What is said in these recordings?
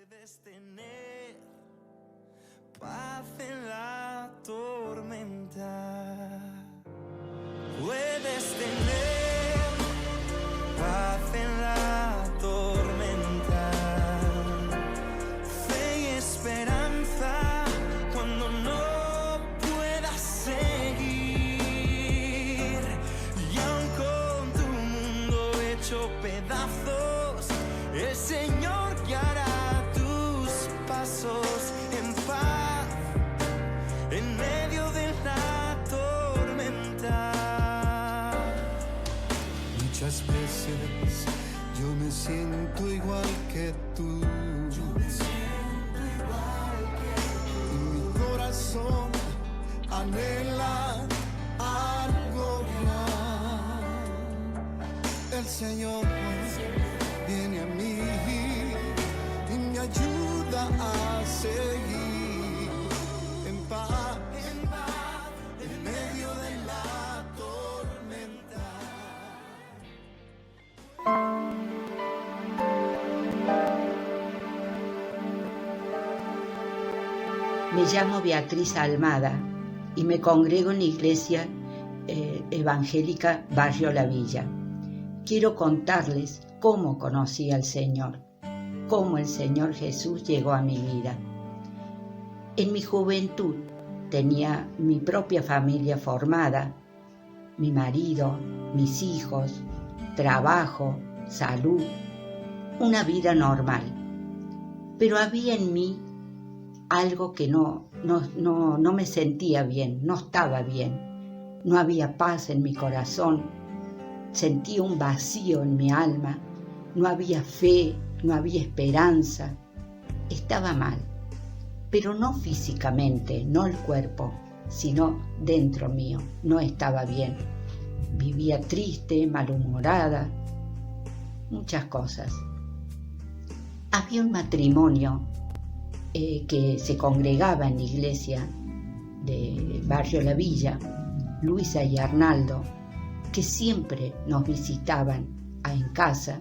Puedes tener paz en la tormenta. Puedes tener paz en la tormenta. Fe y esperanza cuando no puedas seguir. Y aun con tu mundo hecho pedazos, el Señor guiará tus pasos en paz en medio de la tormenta. Muchas veces yo me siento igual que tú. Y mi corazón anhela algo más. El Señor viene a mí y me ayuda a seguir en paz, en medio de la tormenta. Me llamo Beatriz Almada y me congrego en la iglesia evangélica Barrio La Villa. Quiero contarles cómo conocí al Señor, cómo el Señor Jesús llegó a mi vida. En mi juventud tenía mi propia familia formada, mi marido, mis hijos, trabajo, salud, una vida normal. Pero había en mí algo que no me sentía bien, no estaba bien. No había paz en mi corazón, sentía un vacío en mi alma, no había fe, no había esperanza. Estaba mal, pero no físicamente, no el cuerpo, sino dentro mío, no estaba bien. Vivía triste, malhumorada, muchas cosas. Había un matrimonio que se congregaba en la iglesia de Barrio La Villa, Luisa y Arnaldo, que siempre nos visitaban en casa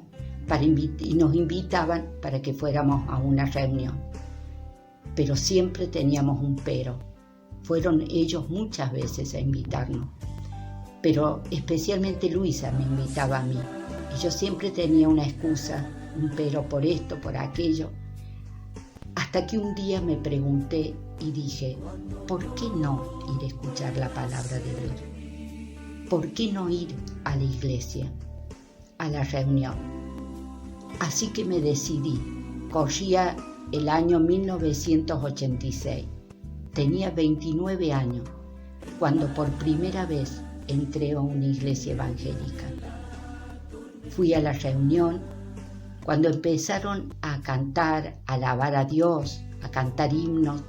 y nos invitaban para que fuéramos a una reunión. Pero siempre teníamos un pero. Fueron ellos muchas veces a invitarnos, pero especialmente Luisa me invitaba a mí. Y yo siempre tenía una excusa, un pero por esto, por aquello. Hasta que un día me pregunté y dije, ¿por qué no ir a escuchar la palabra de Dios? ¿Por qué no ir a la iglesia, a la reunión? Así que me decidí. Corría el año 1986. Tenía 29 años cuando por primera vez entré a una iglesia evangélica. Fui a la reunión. Cuando empezaron a cantar, a alabar a Dios, a cantar himnos,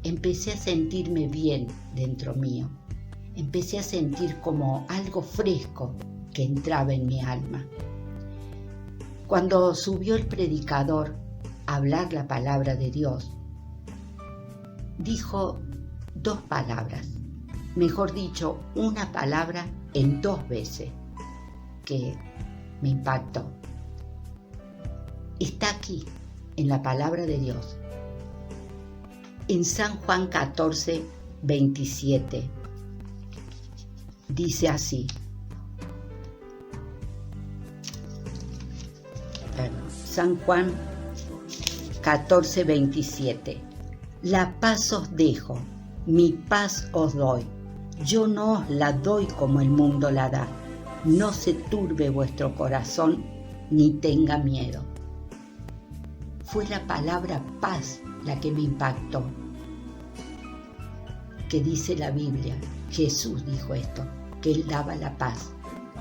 empecé a sentirme bien dentro mío. Empecé a sentir como algo fresco que entraba en mi alma. Cuando subió el predicador a hablar la palabra de Dios, dijo dos palabras, mejor dicho, una palabra en dos veces, que me impactó. Está aquí, en la palabra de Dios. En San Juan 14, 27, dice así. San Juan 14, 27. La paz os dejo, mi paz os doy. Yo no os la doy como el mundo la da. No se turbe vuestro corazón, ni tenga miedo. Fue la palabra paz la que me impactó. Que dice la Biblia, Jesús dijo esto, que Él daba la paz.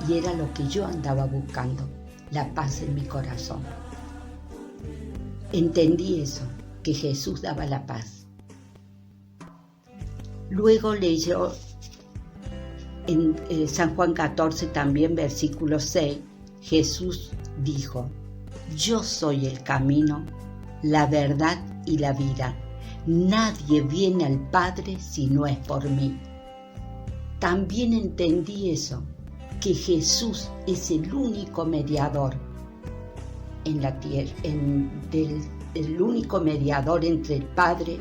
Y era lo que yo andaba buscando, la paz en mi corazón. Entendí eso, que Jesús daba la paz. Luego leyó en San Juan 14 también, versículo 6, Jesús dijo, yo soy el camino, la verdad y la vida. Nadie viene al Padre si no es por mí. También entendí eso, que Jesús es el único mediador en la tierra, el único mediador entre el Padre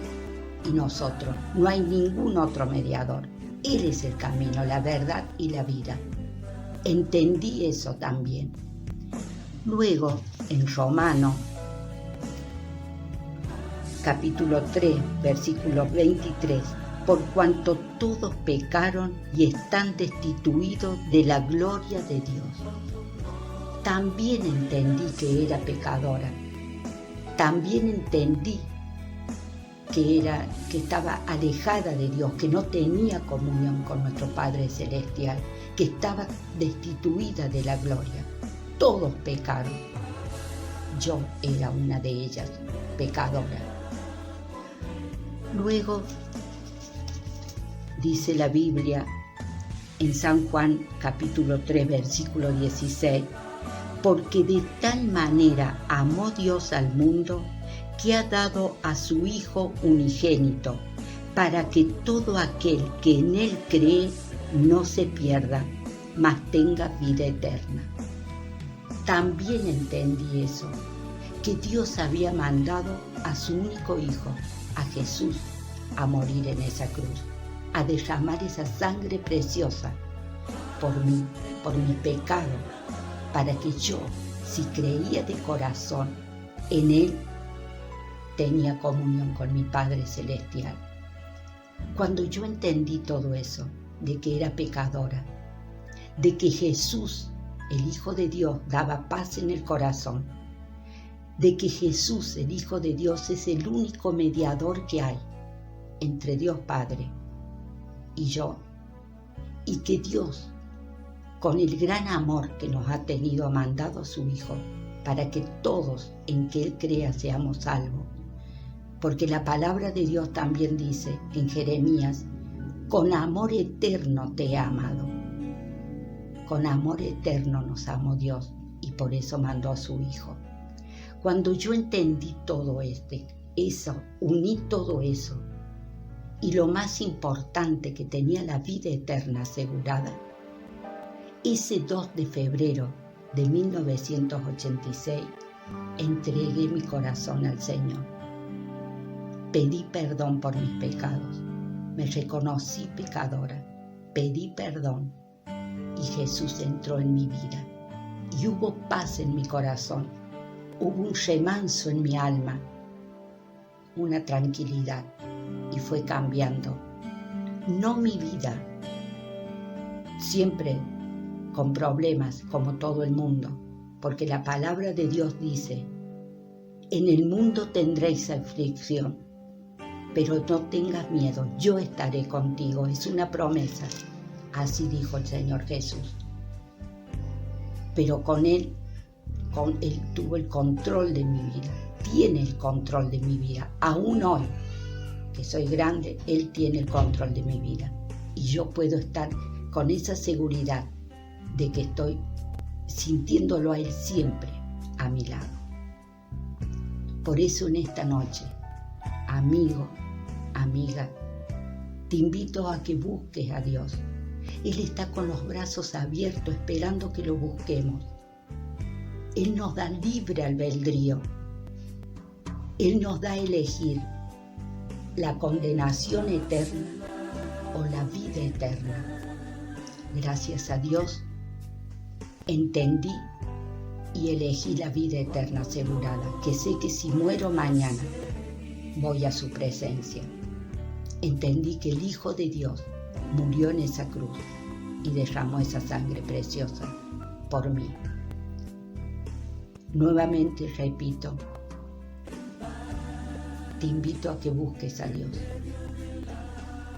y nosotros. No hay ningún otro mediador. Él es el camino, la verdad y la vida. Entendí eso también. Luego, en Romanos, capítulo 3, versículo 23, por cuanto todos pecaron y están destituidos de la gloria de Dios. También entendí que era pecadora. También entendí que estaba alejada de Dios, que no tenía comunión con nuestro Padre Celestial, que estaba destituida de la gloria. Todos pecaron. Yo era una de ellas, pecadora. Luego, dice la Biblia en San Juan capítulo 3, versículo 16, porque de tal manera amó Dios al mundo que ha dado a su Hijo unigénito, para que todo aquel que en Él cree no se pierda, mas tenga vida eterna. También entendí eso, que Dios había mandado a su único Hijo, a Jesús, a morir en esa cruz, a derramar esa sangre preciosa por mí, por mi pecado, para que yo, si creía de corazón en Él, tenía comunión con mi Padre Celestial. Cuando yo entendí todo eso, de que era pecadora, de que Jesús, el Hijo de Dios, daba paz en el corazón, de que Jesús, el Hijo de Dios, es el único mediador que hay entre Dios Padre y yo, y que Dios, con el gran amor que nos ha tenido, ha mandado a su Hijo para que todos en que Él crea seamos salvos. Porque la palabra de Dios también dice en Jeremías, con amor eterno te he amado. Con amor eterno nos amó Dios y por eso mandó a su Hijo. Cuando yo entendí todo uní todo eso, y lo más importante, que tenía la vida eterna asegurada, ese 2 de febrero de 1986 entregué mi corazón al Señor. Pedí perdón por mis pecados, me reconocí pecadora, pedí perdón y Jesús entró en mi vida y hubo paz en mi corazón, hubo un remanso en mi alma, una tranquilidad y fue cambiando, no mi vida, siempre con problemas como todo el mundo, porque la palabra de Dios dice, en el mundo tendréis aflicción, pero no tengas miedo, yo estaré contigo, es una promesa, así dijo el Señor Jesús. Pero con Él tuvo el control de mi vida, tiene el control de mi vida, aún hoy, que soy grande, Él tiene el control de mi vida, y yo puedo estar con esa seguridad de que estoy sintiéndolo a Él siempre a mi lado. Por eso en esta noche, amigo, amiga, te invito a que busques a Dios. Él está con los brazos abiertos esperando que lo busquemos. Él nos da libre albedrío. Él nos da a elegir la condenación eterna o la vida eterna. Gracias a Dios, entendí y elegí la vida eterna asegurada, que sé que si muero mañana, voy a su presencia. Entendí que el Hijo de Dios murió en esa cruz y derramó esa sangre preciosa por mí. Nuevamente repito, te invito a que busques a Dios,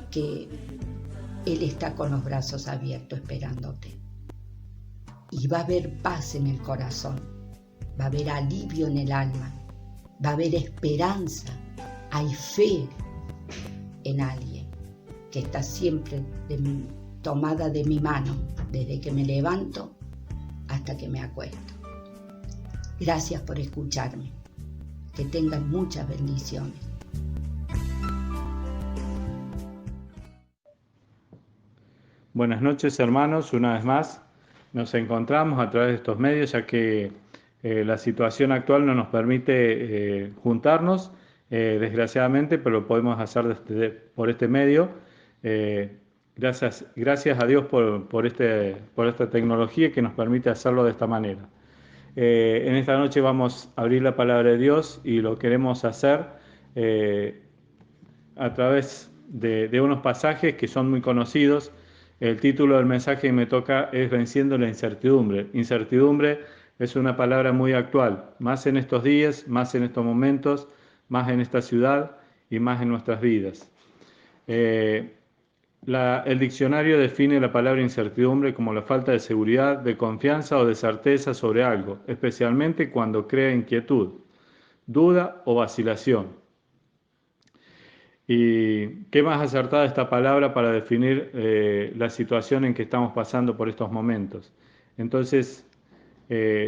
que Él está con los brazos abiertos esperándote. Y va a haber paz en el corazón, va a haber alivio en el alma, va a haber esperanza, hay fe en alguien que está siempre tomada de mi mano, desde que me levanto hasta que me acuesto. Gracias por escucharme, que tengan muchas bendiciones. Buenas noches, hermanos, una vez más. Nos encontramos a través de estos medios, ya que La situación actual no nos permite juntarnos, desgraciadamente, pero lo podemos hacer por este medio. Gracias a Dios por esta tecnología que nos permite hacerlo de esta manera. En esta noche vamos a abrir la palabra de Dios y lo queremos hacer a través de unos pasajes que son muy conocidos. El título del mensaje que me toca es Venciendo la incertidumbre. Incertidumbre es una palabra muy actual, más en estos días, más en estos momentos, más en esta ciudad y más en nuestras vidas. El diccionario define la palabra incertidumbre como la falta de seguridad, de confianza o de certeza sobre algo, especialmente cuando crea inquietud, duda o vacilación. ¿Y qué más acertada esta palabra para definir la situación en que estamos pasando por estos momentos? Entonces,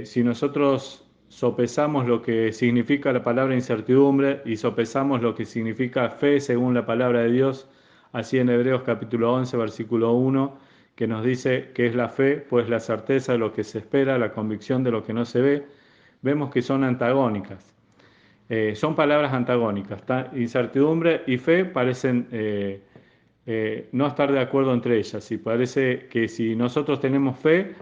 si nosotros sopesamos lo que significa la palabra incertidumbre y sopesamos lo que significa fe según la palabra de Dios, así en Hebreos capítulo 11, versículo 1, que nos dice que es la fe, pues la certeza de lo que se espera, la convicción de lo que no se ve, vemos que son antagónicas. Son palabras antagónicas. Incertidumbre y fe parecen no estar de acuerdo entre ellas. Y parece que si nosotros tenemos fe,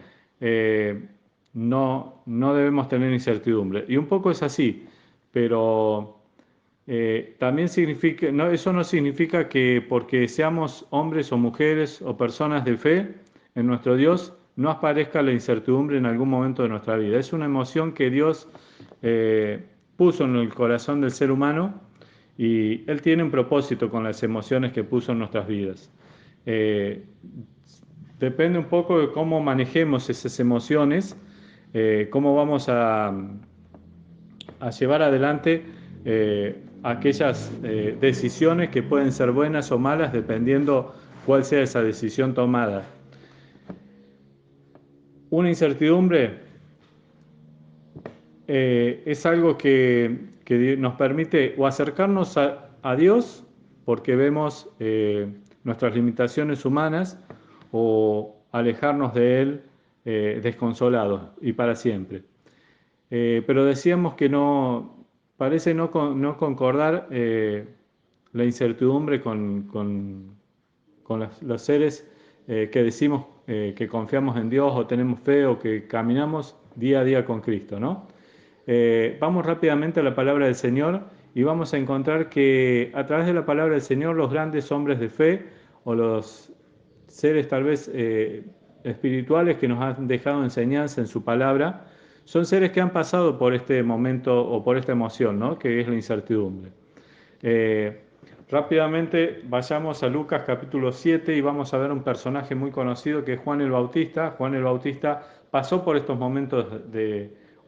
no debemos tener incertidumbre. Y un poco es así, pero también significa, eso no significa que porque seamos hombres o mujeres o personas de fe en nuestro Dios, no aparezca la incertidumbre en algún momento de nuestra vida. Es una emoción que Dios puso en el corazón del ser humano y Él tiene un propósito con las emociones que puso en nuestras vidas. Depende un poco de cómo manejemos esas emociones, cómo vamos a llevar adelante aquellas decisiones que pueden ser buenas o malas dependiendo cuál sea esa decisión tomada. Una incertidumbre es algo que nos permite o acercarnos a Dios porque vemos nuestras limitaciones humanas o alejarnos de Él desconsolados y para siempre. Pero decíamos que parece no concordar la incertidumbre con los seres que decimos que confiamos en Dios o tenemos fe o que caminamos día a día con Cristo, ¿no? Vamos rápidamente a la palabra del Señor y vamos a encontrar que a través de la palabra del Señor los grandes hombres de fe o los seres tal vez espirituales que nos han dejado enseñanza en su palabra son seres que han pasado por este momento o por esta emoción, ¿no? Que es la incertidumbre. Rápidamente vayamos a Lucas capítulo 7 y vamos a ver un personaje muy conocido que es Juan el Bautista. Juan el Bautista pasó por estos momentos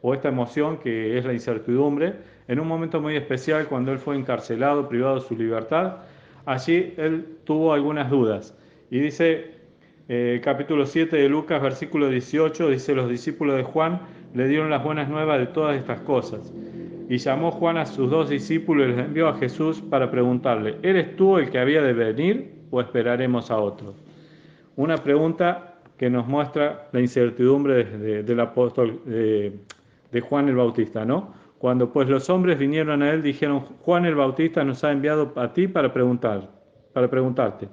o esta emoción que es la incertidumbre, en un momento muy especial cuando él fue encarcelado, privado de su libertad. Allí él tuvo algunas dudas. Y dice, capítulo 7 de Lucas, versículo 18, dice, los discípulos de Juan le dieron las buenas nuevas de todas estas cosas. Y llamó Juan a sus 2 discípulos y les envió a Jesús para preguntarle, ¿eres tú el que había de venir o esperaremos a otro? Una pregunta que nos muestra la incertidumbre del apóstol de Juan el Bautista, ¿no? Cuando pues los hombres vinieron a él, dijeron, Juan el Bautista nos ha enviado a ti para preguntarte,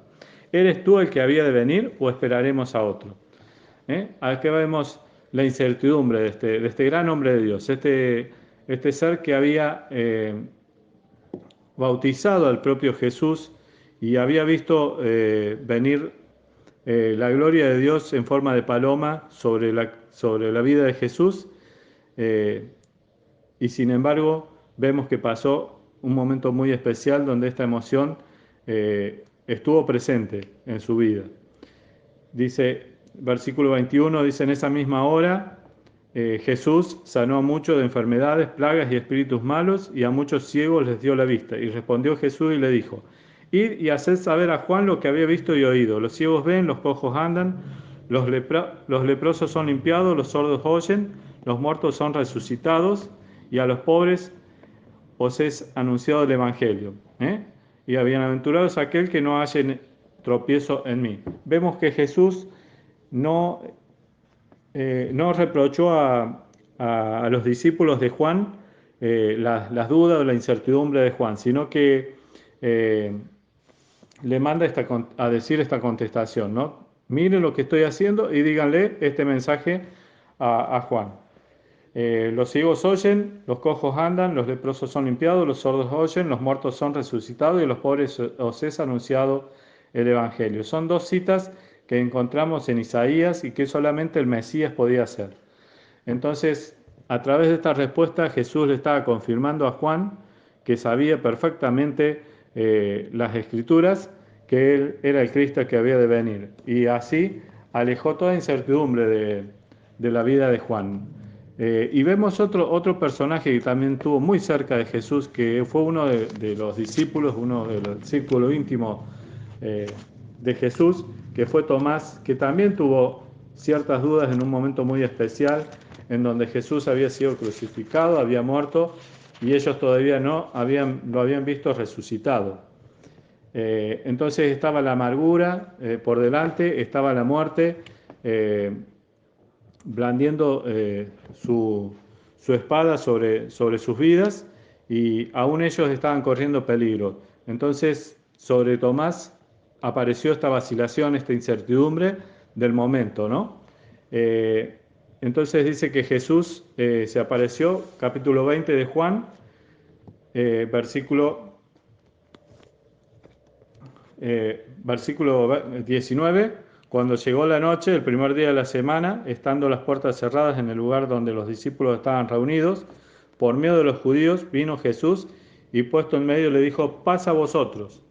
¿eres tú el que había de venir o esperaremos a otro? Aquí vemos la incertidumbre de este gran hombre de Dios, este ser que había bautizado al propio Jesús y había visto venir la gloria de Dios en forma de paloma sobre la vida de Jesús. Y sin embargo vemos que pasó un momento muy especial donde esta emoción estuvo presente en su vida. Dice, versículo 21, dice, en esa misma hora Jesús sanó a muchos de enfermedades, plagas y espíritus malos, y a muchos ciegos les dio la vista. Y respondió Jesús y le dijo, id y haced saber a Juan lo que había visto y oído. Los ciegos ven, los cojos andan, los leprosos son limpiados, los sordos oyen, los muertos son resucitados, y a los pobres os es anunciado el Evangelio. Y bienaventurado es aquel que no halle tropiezo en mí. Vemos que Jesús no reprochó a a los discípulos de Juan las dudas o la incertidumbre de Juan, sino que le manda a decir esta contestación, ¿no? Miren lo que estoy haciendo y díganle este mensaje a Juan. Los ciegos oyen, los cojos andan, los leprosos son limpiados, los sordos oyen, los muertos son resucitados y a los pobres os es anunciado el Evangelio. Son dos citas que encontramos en Isaías y que solamente el Mesías podía hacer. Entonces, a través de esta respuesta, Jesús le estaba confirmando a Juan que sabía perfectamente las Escrituras, que él era el Cristo que había de venir. Y así alejó toda incertidumbre de la vida de Juan. Y vemos otro personaje que también estuvo muy cerca de Jesús, que fue uno de los discípulos, uno del círculo íntimo de Jesús, que fue Tomás, que también tuvo ciertas dudas en un momento muy especial, en donde Jesús había sido crucificado, había muerto, y ellos todavía no lo habían visto resucitado. Entonces estaba la amargura por delante, estaba la muerte, blandiendo su espada sobre sus vidas, y aún ellos estaban corriendo peligro. Entonces sobre Tomás apareció esta vacilación, esta incertidumbre del momento, ¿no? Entonces dice que Jesús se apareció, capítulo 20 de Juan, versículo 19, cuando llegó la noche, el primer día de la semana, estando las puertas cerradas en el lugar donde los discípulos estaban reunidos, por miedo de los judíos, vino Jesús y puesto en medio le dijo, paz a vosotros.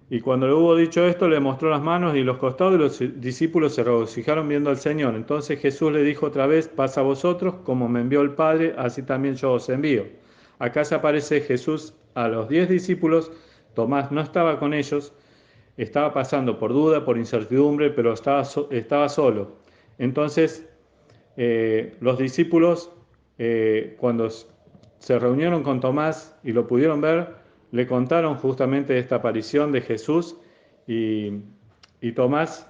Y cuando le hubo dicho esto, le mostró las manos y los costados, y los discípulos se regocijaron viendo al Señor. Entonces Jesús le dijo otra vez, paz a vosotros, como me envió el Padre, así también yo os envío. Acá se aparece Jesús a los 10 discípulos, Tomás no estaba con ellos, estaba pasando por duda, por incertidumbre, pero estaba solo. Entonces, los discípulos, cuando se reunieron con Tomás y lo pudieron ver, le contaron justamente esta aparición de Jesús, y Tomás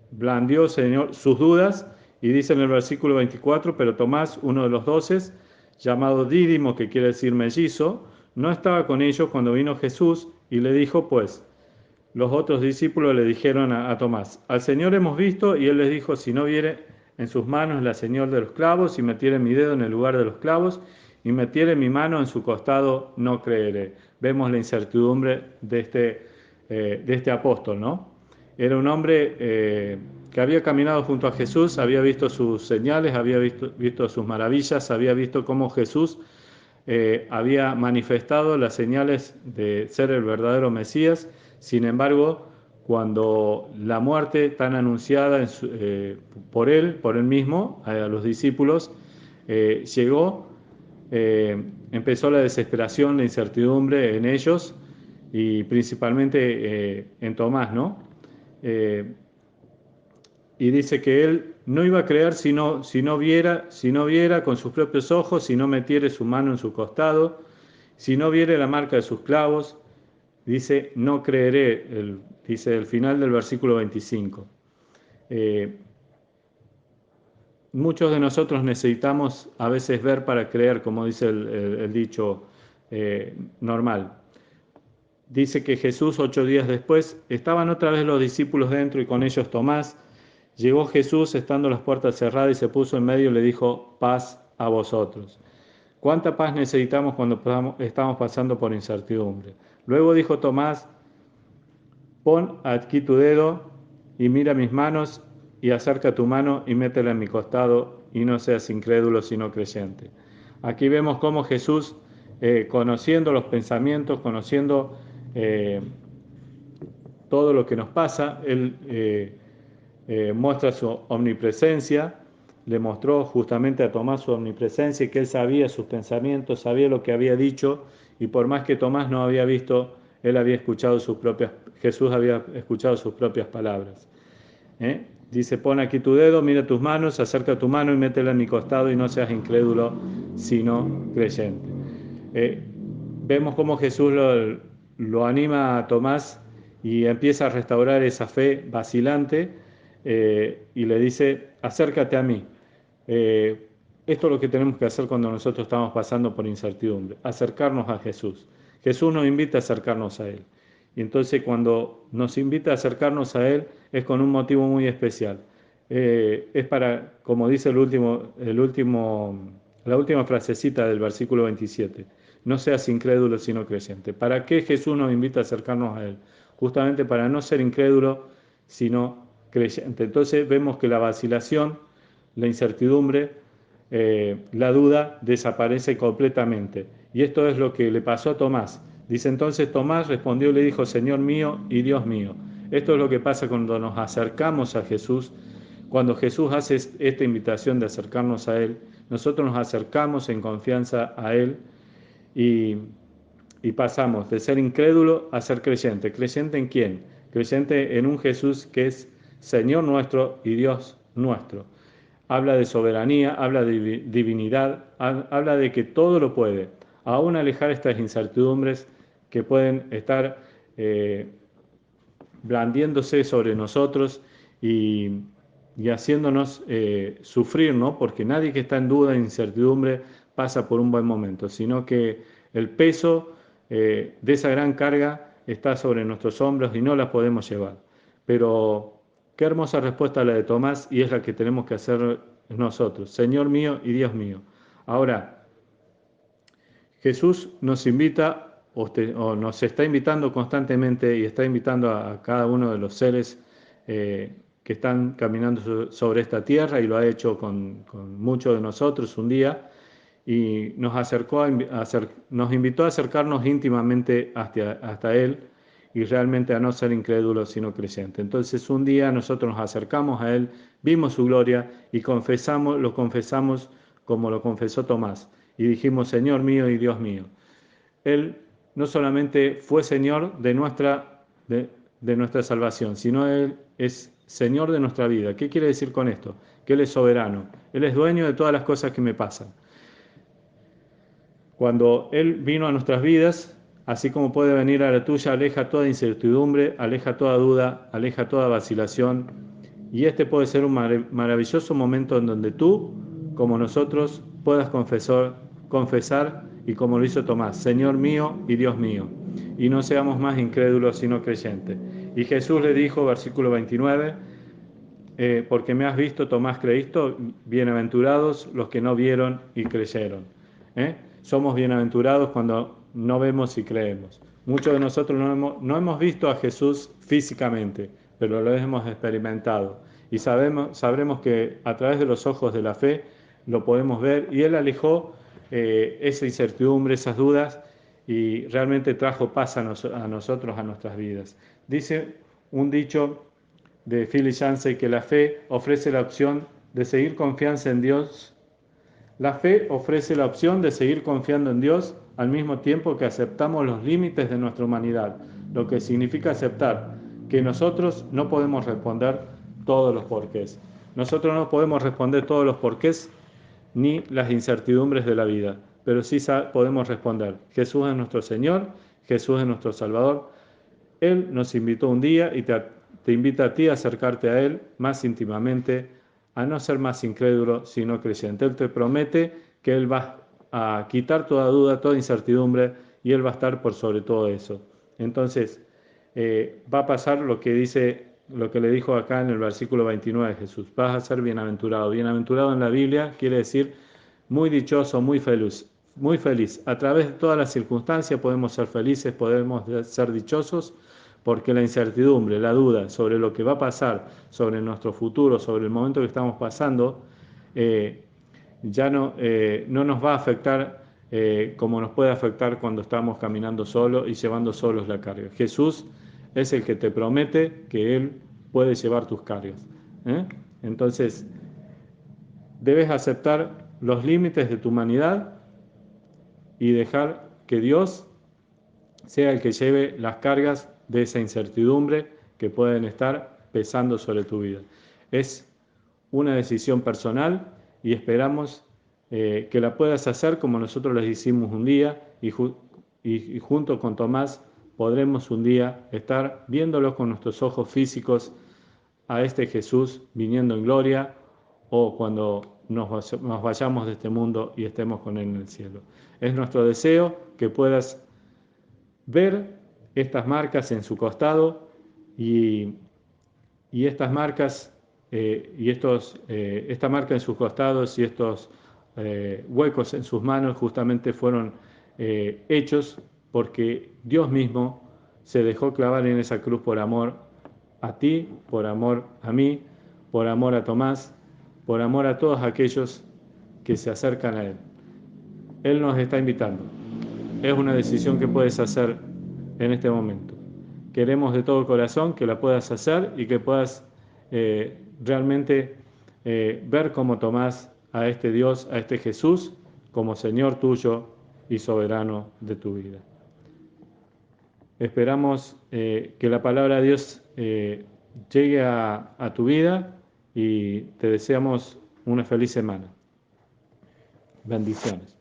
blandió, Señor, sus dudas, y dice en el versículo 24, pero Tomás, uno de los 12, llamado Dídimo, que quiere decir mellizo, no estaba con ellos cuando vino Jesús, y le dijo, pues, los otros discípulos le dijeron a Tomás, al Señor hemos visto, y él les dijo, si no viere en sus manos la señal de los clavos, y metiere mi dedo en el lugar de los clavos, y metiere mi mano en su costado, no creeré. Vemos la incertidumbre de este apóstol, ¿no? Era un hombre que había caminado junto a Jesús, había visto sus señales, había visto sus maravillas, había visto cómo Jesús había manifestado las señales de ser el verdadero Mesías. Sin embargo, cuando la muerte tan anunciada por él mismo, a los discípulos, llegó, empezó la desesperación, la incertidumbre en ellos, y principalmente en Tomás, ¿no? Y dice que él no iba a creer si no viera con sus propios ojos, si no metiere su mano en su costado, si no viere la marca de sus clavos. Dice, no creeré, dice el final del versículo 25. Muchos de nosotros necesitamos a veces ver para creer, como dice el dicho normal. Dice que Jesús, 8 días después, estaban otra vez los discípulos dentro y con ellos Tomás. Llegó Jesús estando las puertas cerradas y se puso en medio y le dijo, paz a vosotros. ¿Cuánta paz necesitamos cuando estamos pasando por incertidumbre? Luego dijo Tomás, pon aquí tu dedo y mira mis manos, y acerca tu mano y métela en mi costado, y no seas incrédulo sino creyente. Aquí vemos cómo Jesús, conociendo los pensamientos, conociendo todo lo que nos pasa, él muestra su omnipresencia. Le mostró justamente a Tomás su omnipresencia, y que él sabía sus pensamientos, sabía lo que había dicho, y por más que Tomás no había visto, él había escuchado Jesús había escuchado sus propias palabras. Dice, pon aquí tu dedo, mira tus manos, acerca tu mano y métela en mi costado, y no seas incrédulo, sino creyente. Vemos cómo Jesús lo anima a Tomás y empieza a restaurar esa fe vacilante, y le dice, acércate a mí. Esto es lo que tenemos que hacer cuando nosotros estamos pasando por incertidumbre, acercarnos a Jesús. Jesús nos invita a acercarnos a Él. Y entonces cuando nos invita a acercarnos a Él es con un motivo muy especial. Es para, como dice la última frasecita del versículo 27, no seas incrédulo sino creyente. ¿Para qué Jesús nos invita a acercarnos a Él? Justamente para no ser incrédulo sino creyente. Entonces vemos que la vacilación, la incertidumbre, la duda desaparece completamente. Y esto es lo que le pasó a Tomás. Dice entonces Tomás respondió y le dijo, Señor mío y Dios mío. Esto es lo que pasa cuando nos acercamos a Jesús. Cuando Jesús hace esta invitación de acercarnos a Él, nosotros nos acercamos en confianza a Él y pasamos de ser incrédulo a ser creyente. ¿Creyente en quién? Creyente en un Jesús que es Señor nuestro y Dios nuestro. Habla de soberanía, habla de divinidad, habla de que todo lo puede, aún alejar estas incertidumbres que pueden estar blandiéndose sobre nosotros y haciéndonos sufrir, ¿no? Porque nadie que está en duda e incertidumbre pasa por un buen momento, sino que el peso de esa gran carga está sobre nuestros hombros y no la podemos llevar. Pero qué hermosa respuesta la de Tomás, y es la que tenemos que hacer nosotros. Señor mío y Dios mío. Ahora, Jesús nos invita o nos está invitando constantemente y está invitando a cada uno de los seres que están caminando sobre esta tierra, y lo ha hecho con muchos de nosotros un día, y nos invitó a acercarnos íntimamente hasta Él, y realmente a no ser incrédulos sino creyentes. Entonces un día nosotros nos acercamos a Él, vimos su gloria y lo confesamos como lo confesó Tomás, y dijimos, Señor mío y Dios mío. Él no solamente fue Señor de nuestra salvación, sino Él es Señor de nuestra vida. ¿Qué quiere decir con esto? Que Él es soberano, Él es dueño de todas las cosas que me pasan. Cuando Él vino a nuestras vidas, así como puede venir a la tuya, aleja toda incertidumbre, aleja toda duda, aleja toda vacilación. Y este puede ser un maravilloso momento en donde tú, como nosotros, puedas confesar, y como lo hizo Tomás, Señor mío y Dios mío. Y no seamos más incrédulos sino creyentes. Y Jesús le dijo, versículo 29, porque me has visto, Tomás, creíste, bienaventurados los que no vieron y creyeron. Somos bienaventurados cuando no vemos y creemos. Muchos de nosotros no hemos visto a Jesús físicamente, pero lo hemos experimentado. Y sabremos que a través de los ojos de la fe lo podemos ver, y Él alejó esa incertidumbre, esas dudas, y realmente trajo paz a nosotros, a nuestras vidas. Dice un dicho de Philip Yancey que la fe ofrece la opción de seguir confianza en Dios. La fe ofrece la opción de seguir confiando en Dios al mismo tiempo que aceptamos los límites de nuestra humanidad, lo que significa aceptar que nosotros no podemos responder todos los porqués. Nosotros no podemos responder todos los porqués ni las incertidumbres de la vida, pero sí podemos responder. Jesús es nuestro Señor, Jesús es nuestro Salvador. Él nos invitó un día y te invita a ti a acercarte a Él más íntimamente, a no ser más incrédulo, sino creyente. Él te promete que Él va a quitar toda duda, toda incertidumbre, y Él va a estar por sobre todo eso. Entonces, va a pasar lo que le dijo acá en el versículo 29 de Jesús. Vas a ser bienaventurado. Bienaventurado en la Biblia quiere decir muy dichoso, muy feliz. Muy feliz. A través de todas las circunstancias podemos ser felices, podemos ser dichosos, porque la incertidumbre, la duda sobre lo que va a pasar, sobre nuestro futuro, sobre el momento que estamos pasando, ya no nos va a afectar como nos puede afectar cuando estamos caminando solos y llevando solos la carga. Jesús es el que te promete que Él puede llevar tus cargas. Entonces, debes aceptar los límites de tu humanidad y dejar que Dios sea el que lleve las cargas de esa incertidumbre que pueden estar pesando sobre tu vida. Es una decisión personal y esperamos que la puedas hacer como nosotros les hicimos un día, y junto con Tomás podremos un día estar viéndolo con nuestros ojos físicos a este Jesús viniendo en gloria, o cuando nos vayamos de este mundo y estemos con Él en el cielo. Es nuestro deseo que puedas ver estas marcas en su costado y estas marcas esta marca en sus costados y estos huecos en sus manos justamente fueron hechos porque Dios mismo se dejó clavar en esa cruz por amor a ti, por amor a mí, por amor a Tomás, por amor a todos aquellos que se acercan a Él. Él nos está invitando. Es una decisión que puedes hacer en este momento. Queremos de todo corazón que la puedas hacer y que puedas realmente ver como Tomás a este Dios, a este Jesús, como Señor tuyo y soberano de tu vida. Esperamos que la palabra de Dios llegue a tu vida y te deseamos una feliz semana. Bendiciones.